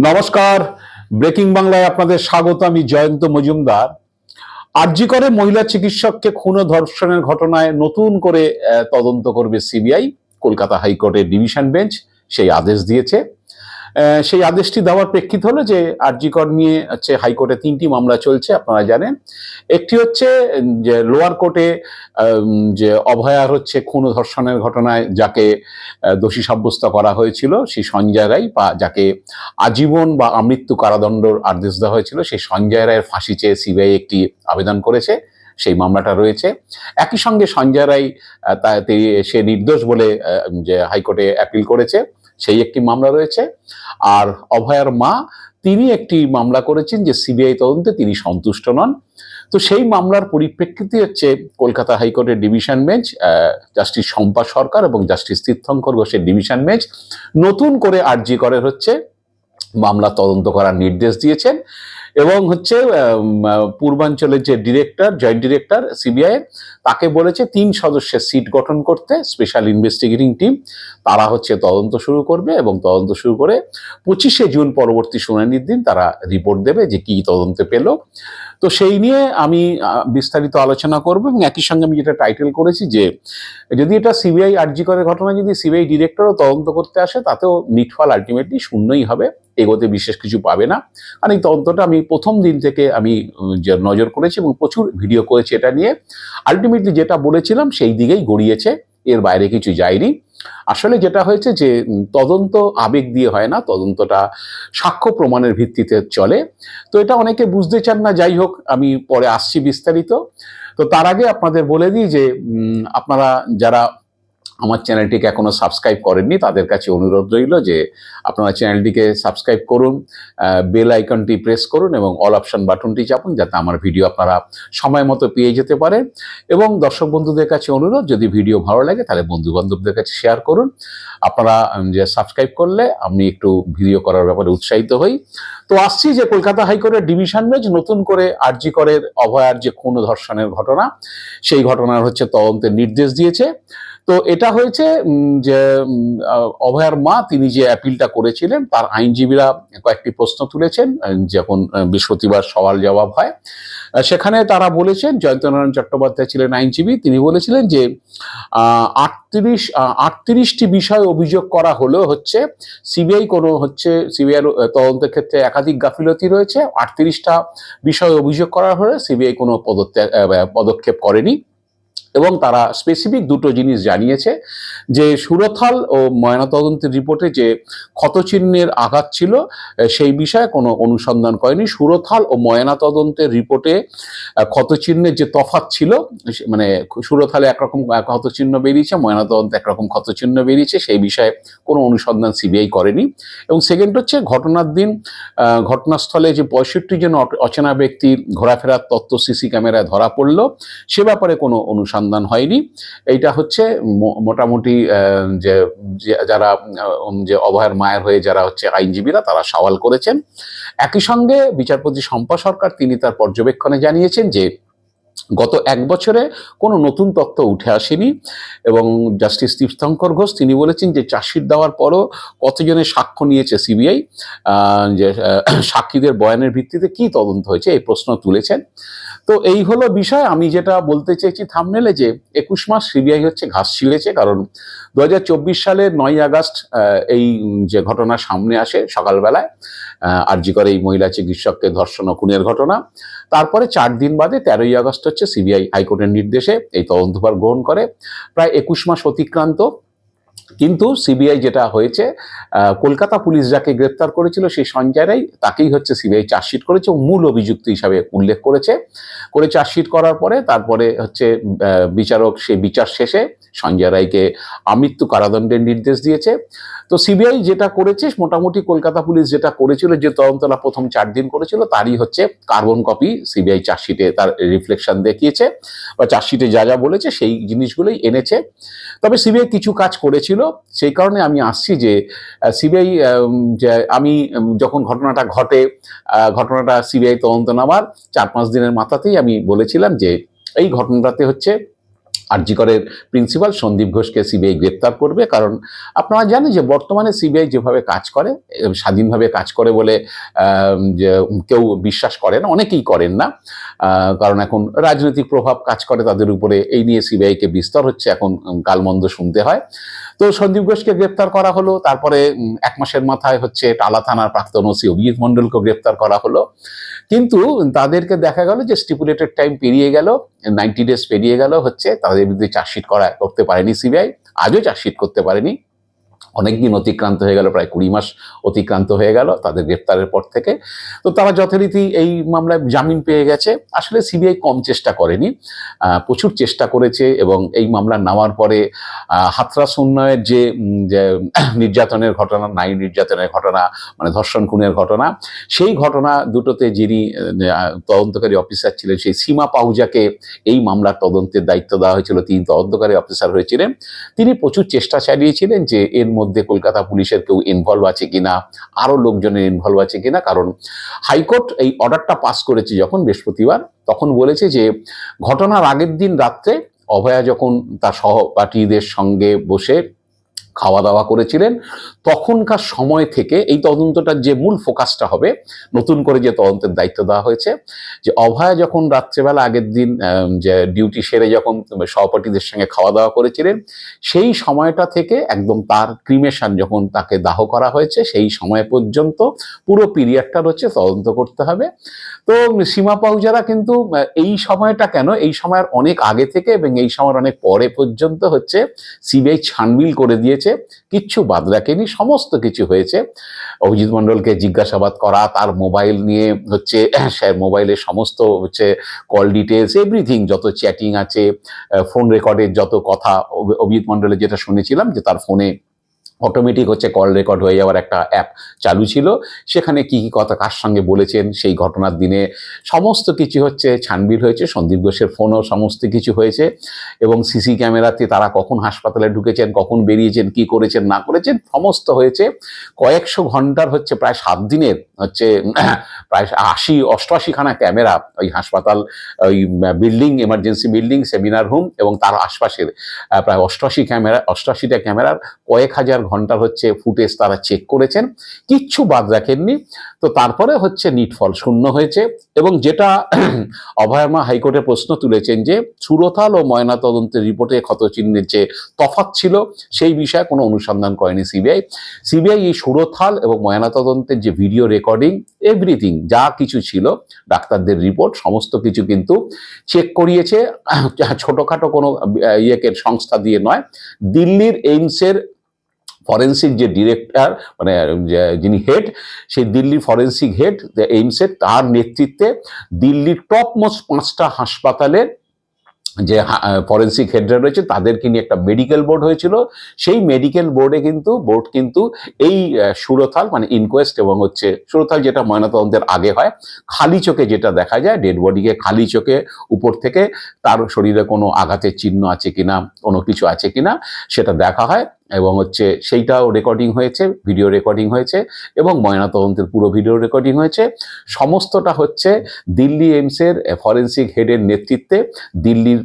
নমস্কার, ব্রেকিং বাংলায় আপনাদের স্বাগত। আমি জয়ন্ত মজুমদার। আরজি করে মহিলা চিকিৎসককে খুন ও ধর্ষণের ঘটনায় নতুন করে তদন্ত করবে সিবিআই। কলকাতা হাইকোর্টের ডিভিশন বেঞ্চ সেই আদেশ দিয়েছে। সেই আদেশটি দেওয়ার প্রেক্ষিত হলো যে আরজি কর নিয়ে হচ্ছে হাইকোর্টে 3টি মামলা চলছে, আপনারা জানেন। একটি হচ্ছে যে লোয়ার কোর্টে যে অভয়ার হচ্ছে খুন ও ধর্ষণের ঘটনায় যাকে দোষী সাব্যস্ত করা হয়েছিল, সেই সঞ্জয় রায়, বা যাকে আজীবন বা আমৃত্যু কারাদণ্ডের আদেশ দেওয়া হয়েছিল, সেই সঞ্জয় রায়ের ফাঁসি চেয়ে সিবিআই একটি আবেদন করেছে। সেই মামলাটা রয়েছে। একই সঙ্গে সঞ্জয় রায় সে নির্দোষ বলে যে হাইকোর্টে অ্যাপিল করেছে, সেই একটি মামলা রয়েছে। আর অভয়ার মা, তিনি একটি মামলা করেছেন যে সিবিআই তদন্তে তিনি সন্তুষ্ট নন। তো সেই মামলার পরিপ্রেক্ষিতে হচ্ছে কলকাতা হাইকোর্টের ডিভিশন বেঞ্চ, জাস্টিস শম্পা সরকার এবং জাস্টিস তীর্থঙ্কর ঘোষের ডিভিশন বেঞ্চ নতুন করে আরজি করের হচ্ছে মামলা তদন্ত করার নির্দেশ দিয়েছেন। এবং হচ্ছে পূর্বাঞ্চলের যে ডিরেক্টর, জয়েন্ট ডিরেক্টর সিবিআই, তাকে বলেছে 3 সদস্যের সিট গঠন করতে, স্পেশাল ইনভেস্টিগেটিং টিম। তারা হচ্ছে তদন্ত শুরু করবে এবং তদন্ত শুরু করে 25শে জুন পরবর্তী শুনানির দিন তারা রিপোর্ট দেবে যে কি তদন্তে পেল। তো সেই নিয়ে আমি বিস্তারিত আলোচনা করব। এবং একই সঙ্গে আমি যেটা টাইটেল করেছি যে যদি এটা সিবিআই আরজি করে ঘটনা যদি সিবিআই ডিরেক্টরও তদন্ত করতে আসে, তাতেও নিটফল আলটিমেটলি শূন্যই হবে, এগোতে বিশেষ কিছু পাবে না। কারণ এই তদন্তটা আমি প্রথম দিন থেকে আমি নজর করেছি এবং প্রচুর ভিডিও করেছি এটা নিয়ে। আলটিমেটলি যেটা বলেছিলাম সেই দিকেই গড়িয়েছে, এর বাইরে কিছু যায়নি। আসলে যেটা হয়েছে যে তদন্ত আবেগ দিয়ে হয় না, তদন্তটা সাক্ষ্য প্রমাণের ভিত্তিতে চলে। তো এটা অনেকে বুঝতে চান না, যাই হোক আমি পরে আসছি বিস্তারিত। তো তার আগে আপনাদের বলে দিই যে আপনারা যারা আমার চ্যানেলটিকে এখনো সাবস্ক্রাইব করেননি, তাদের কাছে অনুরোধ রইল যে আপনারা চ্যানেলটিকে সাবস্ক্রাইব করুন, বেল আইকনটি প্রেস করুন এবং অল অপশন বাটনটি চাপুন, যাতে আমার ভিডিও আপনারা সময় মতো পেয়ে যেতে পারেন। এবং দর্শক বন্ধুদের কাছে অনুরোধ, যদি ভিডিও ভালো লাগে তাহলে বন্ধু বান্ধবদের কাছে শেয়ার করুন। আপনারা যে সাবস্ক্রাইব করলে আমি একটু ভিডিও করার ব্যাপারে উৎসাহিত হই। তো আসছি যে কলকাতা হাইকোর্টের ডিভিশন বেঞ্চ নতুন করে আরজি করের অভয়ার যে খুন ও ধর্ষণের ঘটনা, সেই ঘটনার হচ্ছে তদন্তের নির্দেশ দিয়েছে। তো এটা হয়েছে যে অভয়ার মা, তিনি যে অ্যাপিলটা করেছিলেন, তার আইনজীবীরা কয়েকটি প্রশ্ন তুলেছেন যখন বৃহস্পতিবার সওয়াল জবাব হয়। সেখানে তারা বলেছেন, জয়ন্তনারায়ণ চট্টোপাধ্যায় ছিলেন আইনজীবী, তিনি বলেছিলেন যে 38টি বিষয় অভিযোগ করা হলেও হচ্ছে সিবিআই তদন্তের ক্ষেত্রে একাধিক গাফিলতি রয়েছে। 38টা বিষয় অভিযোগ করা হলে সিবিআই কোনো পদক্ষেপ করেনি। এবং তারা স্পেসিফিক দুটো জিনিস জানিয়েছে, যে সুরথাল ও ময়নাতদন্তের রিপোর্টে যে ক্ষতচিহ্নের আঘাত ছিল সেই বিষয়ে কোনো অনুসন্ধান করেনি। সুরথাল ও ময়নাতদন্তের রিপোর্টে ক্ষতচিহ্নের যে তফাৎ ছিল, মানে সুরথালে একরকম ক্ষতচিহ্ন বেরিয়েছে, ময়নাতদন্তে একরকম ক্ষতচিহ্ন বেরিয়েছে, সেই বিষয়ে কোনো অনুসন্ধান সিবিআই করেনি। এবং সেকেন্ড হচ্ছে ঘটনার দিন ঘটনাস্থলে যে 65 জন অচেনা ব্যক্তির ঘোরাফেরার তথ্য সিসি ক্যামেরায় ধরা পড়ল, সে ব্যাপারে কোনো অনুসন্ধান হয়নি। এইটা হচ্ছে মোটামুটি যে যারা যে অভয়ের মায়ের হয়ে যারা হচ্ছে আইনজীবীরা, তারা সওয়াল করেছেন। একই সঙ্গে বিচারপতি শম্পা সরকার, তিনি তার পর্যবেক্ষণে জানিয়েছেন যে গত 1 বছরে কোনো নতুন তথ্য উঠে আসেনি। এবং জাস্টিস তীর্থঙ্কর ঘোষ, তিনি বলেছেন যে চার্জশিট দেওয়ার পরও কতজনের সাক্ষ্য নিয়েছে সিবিআই, যে সাক্ষীদের বয়ানের ভিত্তিতে কি তদন্ত হয়েছে, এই প্রশ্ন তুলেছেন। তো এই হলো বিষয়। আমি যেটা বলতে চেয়েছি থাম্বনেলে, যে 21 মাস সিবিআই হচ্ছে ঘাস ছিঁড়েছে। কারণ 2024 সালের 9ই আগস্ট এই যে ঘটনা সামনে আসে সকালবেলায়, আরজি করে এই মহিলা চিকিৎসককে ধর্ষণ ও খুনের ঘটনা, তারপরে 4 দিন বাদে 13ই আগস্ট হচ্ছে সিবিআই হাইকোর্টের নির্দেশে এই তদন্তভার গ্রহণ করে। প্রায় 21 মাস অতিক্রান্ত। কিন্তু সিবিআই যেটা হয়েছে, কলকাতা পুলিশ যাকে গ্রেপ্তার করেছিল সেই সঞ্জয় রায়, তাকেই হচ্ছে সিবিআই চার্জশিট করেছে ও মূল অভিযুক্ত হিসাবে উল্লেখ করেছে। চার্জশিট করার পরে তারপরে হচ্ছে বিচারক সেই বিচার শেষে সঞ্জয় রায়কে আমৃত্যু কারাদণ্ডের নির্দেশ দিয়েছে। তো সিবিআই যেটা করেছে, মোটামুটি কলকাতা পুলিশ যেটা করেছিল, যে তদন্তটা প্রথম 4 দিন করেছিল, তারই হচ্ছে কার্বন কপি সিবিআই চার্জশিটে তার রিফ্লেকশন দেখিয়েছে, বা চার্জশিটে যা যা বলেছে সেই জিনিসগুলোই এনেছে। তবে সিবিআই কিছু কাজ করেছিল, সেই কারণে আমি আসছি যে সিবিআই, যে আমি যখন ঘটনাটা ঘটে, ঘটনাটা সিবিআই তদন্ত নামার 4-5 দিনের মাথাতেই আমি বলেছিলাম যে এই ঘটনাটাতে হচ্ছে আরজি করের প্রিন্সিপাল সন্দীপ ঘোষকে সিবিআই গ্রেপ্তার করবে, কারণ আপনারা জানেন যে বর্তমানে সিবিআই যেভাবে কাজ করে, স্বাধীনভাবে কাজ করে বলে যে কেউ বিশ্বাস করে না, অনেকেই করেন না, কারণ এখন রাজনৈতিক প্রভাব কাজ করে তাদের উপরে। এই নিয়ে সিবিআইকে বিস্তর হচ্ছে এখন গালমন্দ শুনতে হয়। তো সন্দীপ ঘোষকে গ্রেপ্তার করা হলো, তারপরে 1 মাসের মাথায় হচ্ছে টালা থানার প্রাক্তন ওসি অভিজিৎ মণ্ডলকে গ্রেপ্তার করা হলো। কিন্তু তাদেরকে দেখা গেল যে স্টিপুলেটেড টাইম পেরিয়ে গেল, 90 ডেজ পেরিয়ে গেল, হচ্ছে তাদের বিরুদ্ধে চার্জশিট করতে পারেনি সিবিআই, আজও চার্জশিট করতে পারেনি। অনেকদিন অতিক্রান্ত হয়ে গেল, প্রায় 20 মাস অতিক্রান্ত হয়ে গেল তাদের গ্রেপ্তারের পর থেকে। তো তারা যথারীতি এই মামলায় জামিন পেয়ে গেছে। আসলে সিবিআই কম চেষ্টা করেনি, প্রচুর চেষ্টা করেছে, এবং এই মামলা নেওয়ার পরে হাথরাস উন্নয়ের যে নির্যাতনের ঘটনা, নারী নির্যাতনের ঘটনা, মানে ধর্ষণ খুনের ঘটনা, সেই ঘটনা দুটোতে যিনি তদন্তকারী অফিসার ছিলেন, সেই সীমা পাহুজাকে এই মামলার তদন্তের দায়িত্ব দেওয়া হয়েছিল। তিনি তদন্তকারী অফিসার হয়েছিলেন। তিনি প্রচুর চেষ্টা চালিয়েছিলেন যে এর মধ্যে কলকাতা পুলিশের কেউ ইনভলভ আছে কিনা, আরো লোকজনের ইনভলভ আছে কিনা। কারণ হাইকোর্ট এই অর্ডারটা পাস করেছে যখন বৃহস্পতিবার, তখন বলেছে যে ঘটনার আগের দিন রাত্রে অভয়া যখন তার সহপাঠীদের সঙ্গে বসে খাওয়া দাওয়া করেছিলেন, তখনকার সময় থেকে এই তদন্তটার যে মূল ফোকাসটা হবে, নতুন করে যে তদন্তের দায়িত্ব দেওয়া হয়েছে, যে অভয়া যখন রাত্রেবেলা আগের দিন যে ডিউটি সেরে যখন সহপাঠীদের সঙ্গে খাওয়া দাওয়া করেছিলেন, সেই সময়টা থেকে একদম তার ক্রিমেশন যখন তাকে দাহ করা হয়েছে সেই সময় পর্যন্ত পুরো পিরিয়ডটা হচ্ছে তদন্ত করতে হবে। তো সীমা পাহুজারা কিন্তু এই সময়টা কেন, এই সময়ের অনেক আগে থেকে এবং এই সময়ের অনেক পরে পর্যন্ত হচ্ছে সিবিআই ছানবিল করে দিয়েছে, কিচ্ছু বাদ রাখেনি, সমস্ত কিছু হয়েছে। অভিজিৎ মণ্ডলকে জিজ্ঞাসাবাদ করা, তার মোবাইল নিয়ে হচ্ছে মোবাইলের সমস্ত হচ্ছে কল ডিটেলস, এভরিথিং, যত চ্যাটিং আছে, ফোন রেকর্ডের যত কথা, অভিজিৎ মণ্ডলের যেটা শুনেছিলাম যে তার ফোনে অটোমেটিক হচ্ছে কল রেকর্ড হয়ে যাওয়ার একটা অ্যাপ চালু ছিল, সেখানে কি কি কথা কার সঙ্গে বলেছেন সেই ঘটনার দিনে সমস্ত কিছু হচ্ছে ছানবিল হয়েছে। সন্দীপ ঘোষের ফোনও সমস্ত কিছু হয়েছে, এবং সিসি ক্যামেরাতে তারা কখন হাসপাতালে ঢুকেছেন, কখন বেরিয়েছেন, কি করেছেন না করেছেন, সমস্ত হয়েছে। কয়েকশো ঘন্টার হচ্ছে প্রায় 7 দিনের হচ্ছে প্রায় 88 খানা ক্যামেরা ওই হাসপাতাল, ওই building, emergency building, seminar room এবং তার আশপাশের প্রায় 88টা ক্যামেরার কয়েক হাজার ঘন্টার হচ্ছে ফুটেজ তারা চেক করেছেন, কিচ্ছু বাদ রাখেননি। তো তারপরে হচ্ছে নিটফল শূন্য হয়েছে। এবং যেটা অভয়ামা হাইকোর্টে প্রশ্ন তুলেছেন যে সুরতাল ও ময়নাতদন্তের রিপোর্টে ক্ষতচিহ্নের যে তফাৎ ছিল সেই বিষয়ে কোনো অনুসন্ধান করেনি সিবিআই। সিবিআই এই সুরতাল এবং ময়নাতদন্তের যে ভিডিও রেকর্ডিং, এভরিথিং যা কিছু ছিল, ডাক্তারদের রিপোর্ট, সমস্ত কিছু কিন্তু চেক করিয়েছে, ছোটখাটো কোনো সংস্থা দিয়ে নয়। দিল্লির এইমসের ফরেন্সিক যে ডিরেক্টর, মানে যিনি হেড, সেই দিল্লির ফরেন্সিক হেড এইমসের, তার নেতৃত্বে দিল্লির টপ মোস্ট 5টা হাসপাতালের যে ফরেন্সিক হেডরা রয়েছে তাদেরকে নিয়ে একটা মেডিকেল বোর্ড হয়েছিল। সেই মেডিকেল বোর্ডে কিন্তু এই সুরতাল, মানে ইনকোয়েস্ট এবং হচ্ছে সুরতাল যেটা ময়নাতদন্তের আগে হয়, খালি চোখে যেটা দেখা যায়, ডেড বডিকে খালি চোখে উপর থেকে তার শরীরে কোনো আঘাতের চিহ্ন আছে কিনা, কোনো কিছু আছে কিনা সেটা দেখা হয়, এবং হচ্ছে সেইটাও রেকর্ডিং হয়েছে, ভিডিও রেকর্ডিং হয়েছে, এবং ময়নাতদন্তের পুরো ভিডিও রেকর্ডিং হয়েছে। সমস্তটা হচ্ছে দিল্লি এইমসের ফরেন্সিক হেডের নেতৃত্বে, দিল্লির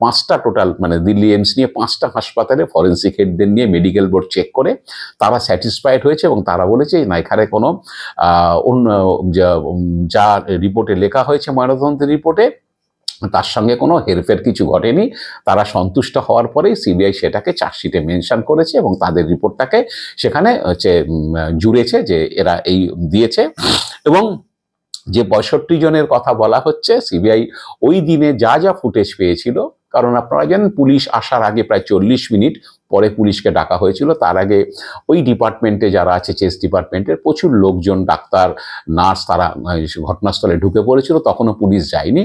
5টা টোটাল, মানে দিল্লি এইমস নিয়ে 5টা হাসপাতালে ফরেন্সিক হেডদের নিয়ে মেডিকেল বোর্ড চেক করে তারা স্যাটিসফাইড হয়েছে, এবং তারা বলেছে না, এখানে কোনো অন্য যা রিপোর্টে লেখা হয়েছে ময়নাতদন্তের রিপোর্টে তার সঙ্গে কোনো হেরফের কিছু ঘটেনি। তারা সন্তুষ্ট হওয়ার পরেই সিবিআই সেটাকে চার্জশিটে মেনশন করেছে এবং তাদের রিপোর্টটাকে সেখানে হচ্ছে জুড়েছে যে এরা এই দিয়েছে। এবং যে 65 জনের কথা বলা হচ্ছে, সিবিআই ওই দিনে যা যা ফুটেজ পেয়েছিল, কারণ আপনারা জানেন পুলিশ আসার আগে প্রায় 40 মিনিট পরে পুলিশকে ডাকা হয়েছিল। তার আগে ওই ডিপার্টমেন্টে যারা আছে, চেস ডিপার্টমেন্টের প্রচুর লোকজন, ডাক্তার, নার্স, তারা ঘটনাস্থলে ঢুকে পড়েছিল, তখনও পুলিশ যায়নি।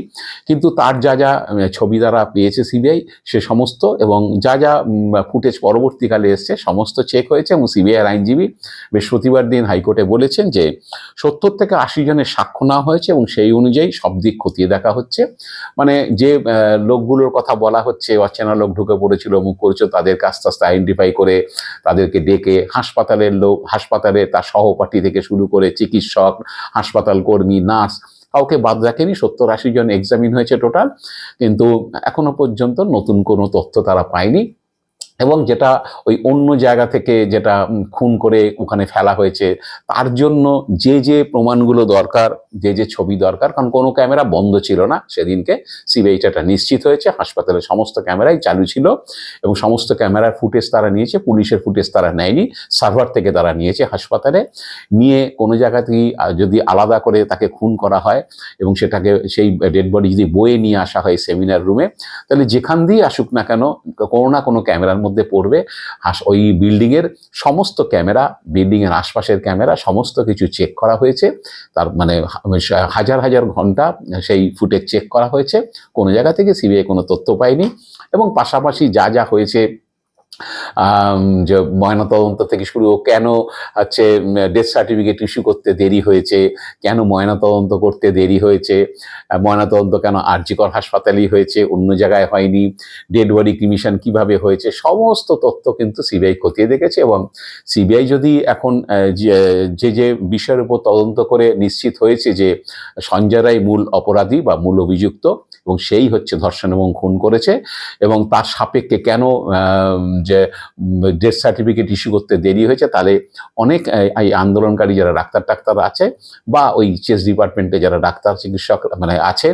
কিন্তু তার যা যা ছবি দ্বারা পেয়েছে সিবিআই, সে সমস্ত এবং যা যা ফুটেজ পরবর্তীকালে এসছে সমস্ত চেক হয়েছে। এবং সিবিআইয়ের আইনজীবী বৃহস্পতিবার দিন হাইকোর্টে বলেছেন যে 70 থেকে 80 জনের সাক্ষ্য নেওয়া হয়েছে এবং সেই অনুযায়ী সব দিক খতিয়ে দেখা হচ্ছে। মানে যে লোকগুলোর কথা বলা হচ্ছে, অচেনা লোক ঢুকে পড়েছিল, মুখ করেছিল, তাদেরকে আস্তে আস্তে আইডেন্টিফাই করে তাদেরকে ডেকে হাসপাতালের লোক, হাসপাতালে তার সহপাঠী থেকে শুরু করে চিকিৎসক, হাসপাতাল কর্মী, নার্স, কাউকে বাদ রাখেনি, 70-80 জন এক্সামিন হয়েছে টোটাল, কিন্তু এখনো পর্যন্ত নতুন কোনো তথ্য তারা পায়নি। এবং যেটা ওই অন্য জায়গা থেকে যেটা খুন করে ওখানে ফেলা হয়েছে, তার জন্য যে প্রমাণগুলো দরকার, যে ছবি দরকার, কারণ কোনো ক্যামেরা বন্ধ ছিল না সেদিনকে, সিবিআই এটা নিশ্চিত হয়েছে। হাসপাতালের সমস্ত ক্যামেরাই চালু ছিল এবং সমস্ত ক্যামেরার ফুটেজ তারা নিয়েছে, পুলিশের ফুটেজ তারা নেয়নি, সার্ভার থেকে তারা নিয়েছে হাসপাতালে। নিয়ে কোনো জায়গাতেই যদি আলাদা করে তাকে খুন করা হয় এবং সেটাকে সেই ডেড বডি যদি বয়ে নিয়ে আসা হয় সেমিনার রুমে, তাহলে যেখান দিয়ে আসুক না কেন কোনো না কোনো ক্যামেরার মধ্যে পড়বে। ওই বিল্ডিংয়ের সমস্ত ক্যামেরা, বিল্ডিংয়ের আশপাশের ক্যামেরা সমস্ত কিছু চেক করা হয়েছে, তার মানে হাজার হাজার ঘন্টা সেই ফুটেজ চেক করা হয়েছে, কোনো জায়গা থেকে সিবিআই কোনো তথ্য পায়নি। এবং পাশাপাশি যা হয়েছে, যে ময়নাতদন্ত থেকে শুরু, কেন হচ্ছে ডেথ সার্টিফিকেট ইস্যু করতে দেরি হয়েছে, কেন ময়নাতদন্ত করতে দেরি হয়েছে, ময়নাতদন্ত কেন আরজিকর হাসপাতালেই হয়েছে, অন্য জায়গায় হয়নি, ডেড বডি ক্রিমিশন কিভাবে হয়েছে, সমস্ত তথ্য কিন্তু সিবিআই খতিয়ে দেখেছে। এবং সিবিআই যদি এখন যে বিষয়ের উপর তদন্ত করে নিশ্চিত হয়েছে যে সঞ্জয় রায় মূল অপরাধী বা মূল অভিযুক্ত এবং সেই হচ্ছে ধর্ষণ এবং খুন করেছে, এবং তার সাপেক্ষে কেন যে ডেথ সার্টিফিকেট ইস্যু করতে দেরি হয়েছে, তাহলে অনেক এই আন্দোলনকারী যারা ডাক্তার আছে বা ওই চেস ডিপার্টমেন্টে যারা ডাক্তার চিকিৎসক মানে আছে,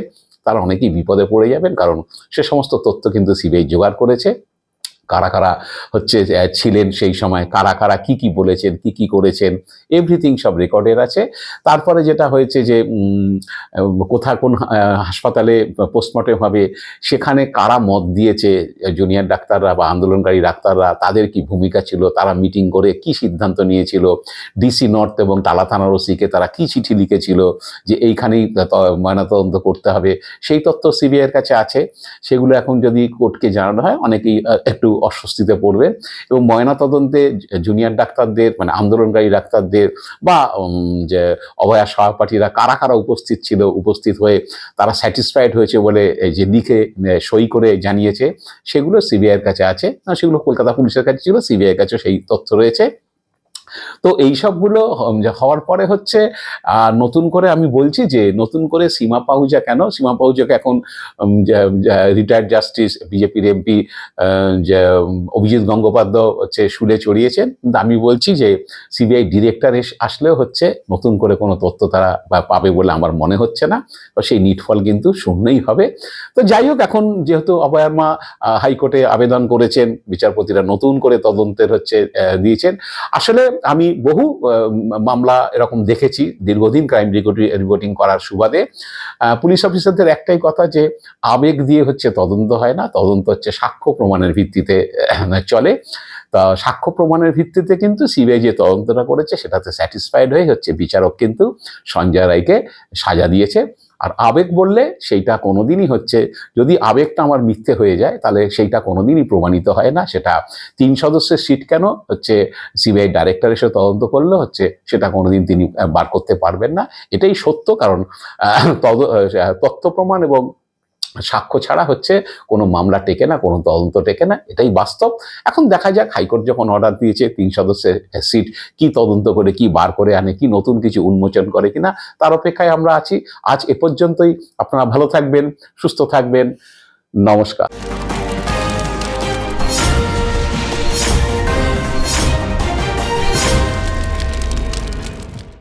তারা অনেকেই বিপদে পড়ে যাবেন, কারণ সে সমস্ত তথ্য কিন্তু সিবিআই জোগাড় করেছে। কারা কারা হচ্ছে ছিলেন সেই সময়, কারা কারা কি বলেছেন, কি করেছেন, এভরিথিং সব রেকর্ডের আছে। তারপরে যেটা হয়েছে যে কোথা কোন হাসপাতালে পোস্টমর্টেম হবে, সেখানে কারা মত দিয়েছে, জুনিয়র ডাক্তাররা বা আন্দোলনকারী ডাক্তাররা, তাদের কি ভূমিকা ছিল, তারা মিটিং করে কি সিদ্ধান্ত নিয়েছিল, ডিসি নর্থ এবং টালা থানার ওসিকে তারা কি চিঠি লিখেছিল যে এইখানেই ময়নাতদন্ত করতে হবে, সেই তথ্য সিবিআইয়ের কাছে আছে। সেগুলো এখন যদি কোর্টকে জানানো হয়, অনেকেই একটু অস্বস্তিতে পড়বে। এবং ময়নাতদন্তে জুনিয়র ডাক্তারদের মানে আন্দোলনকারী ডাক্তারদের বা যে অভয়া সহপাঠীরা কারা কারা উপস্থিত ছিল, উপস্থিত হয়ে তারা স্যাটিসফাইড হয়েছে বলে যে লিখে সই করে জানিয়েছে, সেগুলো সিবিআইয়ের কাছে আছে। সেগুলো কলকাতা পুলিশের কাছে ছিল, সিবিআইয়ের কাছে সেই তথ্য রয়েছে। তো এই সবগুলো হওয়ার পরে হচ্ছে নতুন করে আমি বলছি যে নতুন করে সীমা পাহুজা কেন, সীমা পাহুজাকে এখন রিটায়ার্ড জাস্টিস বিজেপির এমপি যে অভিজিৎ গঙ্গোপাধ্যায় হচ্ছে শুলে চড়িয়েছেন, কিন্তু আমি বলছি যে সিবিআই ডিরেক্টর আসলেও হচ্ছে নতুন করে কোনো তথ্য তারা পাবে বলে আমার মনে হচ্ছে না, সেই নিটফল কিন্তু শূন্যই হবে। তো যাই হোক, এখন যেহেতু অভয়ার মা হাইকোর্টে আবেদন করেছেন, বিচারপতিরা নতুন করে তদন্তের হচ্ছে দিয়েছেন। আসলে আমি বহু মামলা এরকম দেখেছি দীর্ঘদিন ক্রাইম রিপোর্টিং করার সুবাদে। পুলিশ অফিসারদের একটাই কথা যে আবেগ দিয়ে হচ্ছে তদন্ত হয় না, তদন্ত হচ্ছে সাক্ষ্য প্রমাণের ভিত্তিতে চলে। তা সাক্ষ্য প্রমাণের ভিত্তিতে কিন্তু সিবিআই যে তদন্তটা করেছে সেটাতে স্যাটিসফাইড হয়ে হচ্ছে বিচারক কিন্তু সঞ্জয় রায়কে সাজা দিয়েছে। আর আবেগ বললে সেইটা কোনোদিনই হচ্ছে, যদি আবেগটা আমার মিথ্যে হয়ে যায় তাহলে সেইটা কোনোদিনই প্রমাণিত হয় না। সেটা 3 সদস্যের সিট কেন হচ্ছে সিবিআই ডাইরেক্টর এসে তদন্ত করলে হচ্ছে সেটা কোনোদিন তিনি বার করতে পারবেন না, এটাই সত্য। কারণ তথ্য প্রমাণ এবং সাক্ষ্য ছাড়া হচ্ছে কোনো মামলা টেকে না, কোনো তদন্ত টেকে না, এটাই বাস্তব। এখন দেখা যাক হাইকোর্ট যখন অর্ডার দিয়েছে 3 সদস্যের সিট কি তদন্ত করে, কি বার করে আনে, কি নতুন কিছু উন্মোচন করে কিনা, তার অপেক্ষায় আমরা আছি। আজ এ পর্যন্তই। আপনারা ভালো থাকবেন, সুস্থ থাকবেন। নমস্কার।